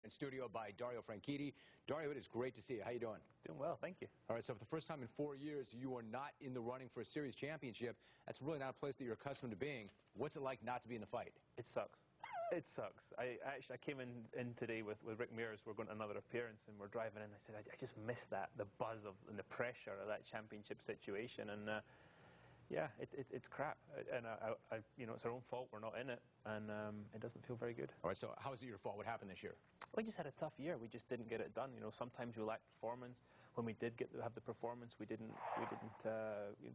In studio by Dario Franchitti. Dario, it is great to see you. How you doing? Doing well, thank you. All right, so for the first time in 4 years, you are not in the running for a series championship. That's really not a place that you're accustomed to being. What's it like not to be in the fight? It sucks. It sucks. I came in today with Rick Mears. We're going to another appearance, and we're driving in. I said, I just missed the buzz and the pressure of that championship situation. And yeah, it's crap. And it's our own fault. We're not in it, and it doesn't feel very good. All right, so how is it your fault? What happened this year? We just had a tough year. We just didn't get it done. You know, sometimes we lack performance. When we did have the performance, we didn't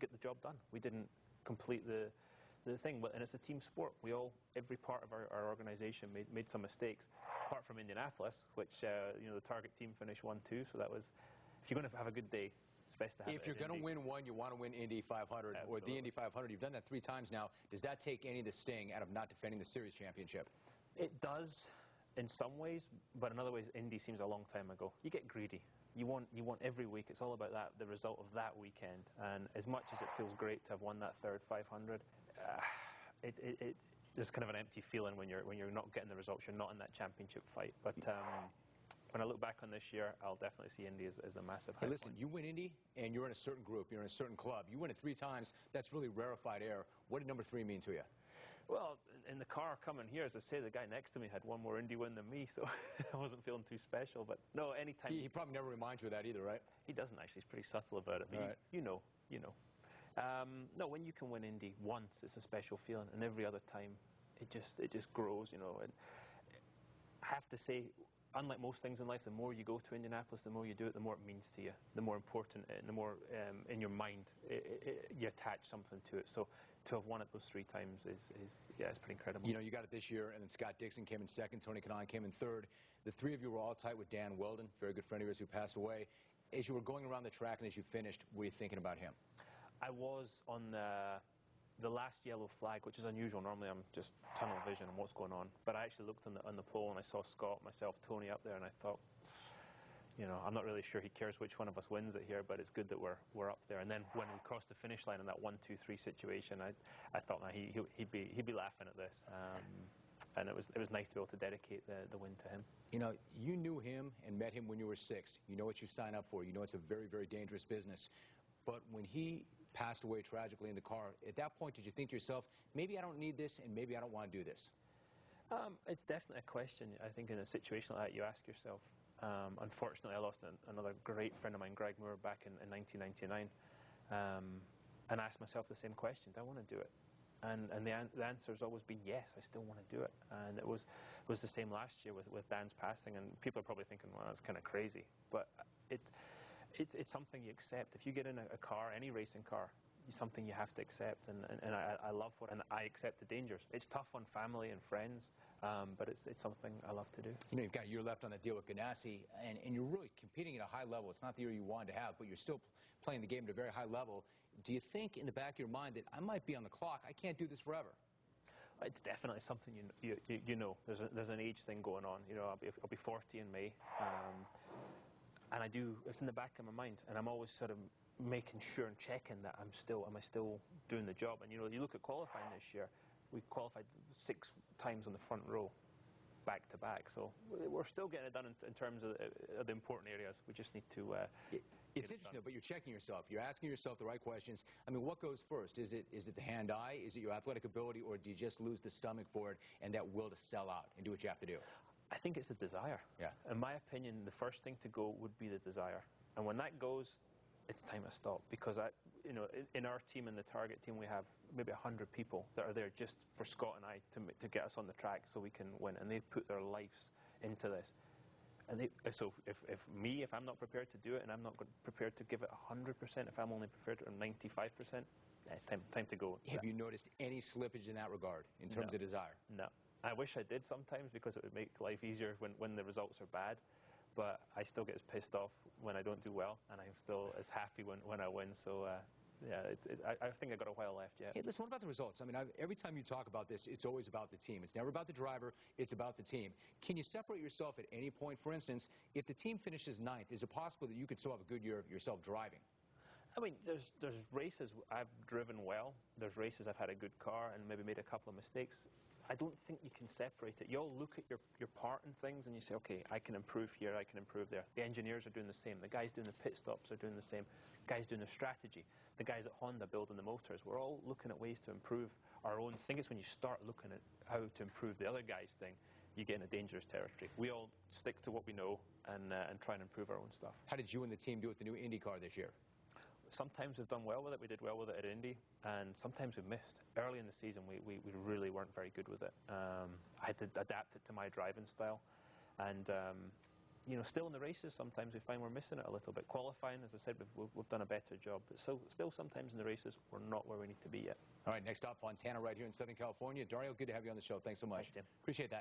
get the job done. We didn't complete the thing. And it's a team sport. Every part of our organization made some mistakes. Apart from Indianapolis, which the target team finished 1-2. So that was, if you're going to have a good day, it's best to have. If you're going to win one, you want to win Indy 500. Absolutely. Or the Indy 500. You've done that 3 times now. Does that take any of the sting out of not defending the series championship? It does. In some ways, but in other ways, Indy seems a long time ago. You get greedy. You want every week. It's all about the result of that weekend. And as much as it feels great to have won that third 500, there's kind of an empty feeling when you're not getting the results. You're not in that championship fight. But when I look back on this year, I'll definitely see Indy as a massive high listen, point. you win Indy, and you're in a certain group. You're in a certain club. You win it 3 times. That's really rarefied air. What did number 3 mean to you? Well, in the car coming here, as I say, the guy next to me had one more Indy win than me, so I wasn't feeling too special. But no, anytime... He probably never reminds you of that either, right? He doesn't actually. He's pretty subtle about it. But right. you know. No, when you can win Indy once, it's a special feeling, and every other time, it just grows, you know. And I have to say, unlike most things in life, the more you go to Indianapolis, the more you do it, the more it means to you, the more important, and the more in your mind you attach something to it. So to have won it those 3 times is it's pretty incredible. You know, you got it this year, and then Scott Dixon came in 2nd, Tony Kanaan came in 3rd. The 3 of you were all tight with Dan Weldon, very good friend of yours who passed away. As you were going around the track and as you finished, what were you thinking about him? I was on the last yellow flag, which is unusual. Normally I'm just tunnel vision on what's going on. But I actually looked on the pole and I saw Scott, myself, Tony up there, and I thought, you know, I'm not really sure he cares which one of us wins it here, but it's good that we're up there. And then when we crossed the finish line in that 1-2-3 situation, I thought, nah, he'd be laughing at this. And it was nice to be able to dedicate the win to him. You know, you knew him and met him when you were 6. You know what you sign up for. You know it's a very, very dangerous business. But when he passed away tragically in the car, at that point, did you think to yourself, maybe I don't need this and maybe I don't want to do this? It's definitely a question, I think, in a situation like that you ask yourself. Unfortunately, I lost another great friend of mine, Greg Moore, back in 1999. And I asked myself the same question, do I want to do it? And the answer has always been yes, I still want to do it. And it was the same last year with Dan's passing, and people are probably thinking, well, that's kind of crazy. But it's something you accept. If you get in a car, any racing car, it's something you have to accept, and I love what, and I accept the dangers. It's tough on family and friends, but it's something I love to do. You know, you've got a year left on that deal with Ganassi, and you're really competing at a high level. It's not the year you wanted to have, but you're still playing the game at a very high level. Do you think in the back of your mind that I might be on the clock, I can't do this forever? It's definitely something you know. There's an age thing going on. You know, I'll be 40 in May. And it's in the back of my mind, and I'm always sort of making sure and checking that am I still doing the job? And you know, you look at qualifying this year, we qualified 6 times on the front row, back to back. So we're still getting it done in terms of the important areas. We just need to. It's interesting, though, but you're checking yourself. You're asking yourself the right questions. I mean, what goes first? Is it the hand-eye? Is it your athletic ability, or do you just lose the stomach for it and that will to sell out and do what you have to do? I think it's the desire. Yeah. In my opinion, the first thing to go would be the desire. And when that goes, it's time to stop. Because in our team, in the target team, we have maybe 100 people that are there just for Scott and I to get us on the track so we can win. And they put their lives into this. And so if I'm not prepared to do it, and I'm not prepared to give it 100%, if I'm only prepared to 95%, it's time to go. Have you noticed any slippage in that regard, in terms of desire? No. I wish I did sometimes, because it would make life easier when the results are bad. But I still get as pissed off when I don't do well, and I'm still as happy when I win. So, yeah, I think I've got a while left yet. Hey, listen, what about the results? I mean, every time you talk about this, it's always about the team. It's never about the driver. It's about the team. Can you separate yourself at any point? For instance, if the team finishes 9th, is it possible that you could still have a good year yourself driving? I mean, there's races I've driven well. There's races I've had a good car and maybe made a couple of mistakes. I don't think you can separate it. You all look at your part in things and you say, okay, I can improve here, I can improve there. The engineers are doing the same. The guys doing the pit stops are doing the same. Guys doing the strategy. The guys at Honda building the motors. We're all looking at ways to improve our own. The thing is, when you start looking at how to improve the other guy's thing, you get in a dangerous territory. We all stick to what we know and try and improve our own stuff. How did you and the team do with the new Indy car this year? Sometimes we've done well with it. We did well with it at Indy, and sometimes we've missed. Early in the season, we really weren't very good with it. I had to adapt it to my driving style, and you know, still in the races, sometimes we find we're missing it a little bit. Qualifying, as I said, we've done a better job, but still sometimes in the races, we're not where we need to be yet. All right, next up, Fontana right here in Southern California. Dario, good to have you on the show. Thanks so much. Thanks, Jim. Appreciate that.